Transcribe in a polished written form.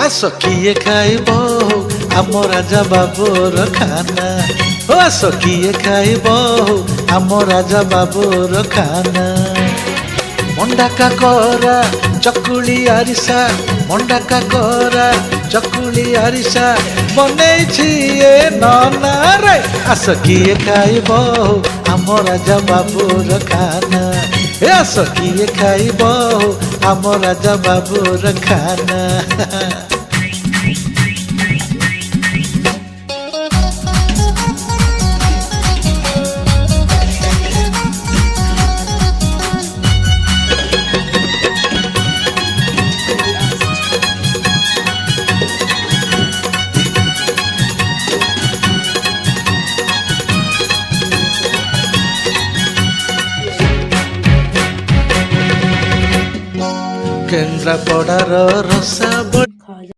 ଆସ କିଏ ଖାଇବ ଆମ ରାଜା ବାବୁର ଖାନା, ଆସ କିଏ ଖାଇବ ଆମ ରାଜା ବାବୁର ଖାନା। ମଣ୍ଡା କାକରା ଚକୁଳି ଆରିସା, ମଣ୍ଡା କାକରା ଚକୁଳି ଆରିସା ବନେଇଛି ଏ ନନା ରେ। ଆସ କିଏ ଖାଇବ ଆମ ରାଜା ବାବୁର ଖାନା, ଆସ କିଏ ଖାଇବ ଆମ ରାଜା ବାବୁର ଖାନା। କେନ୍ଦ୍ରାପଡ଼ାର ରସା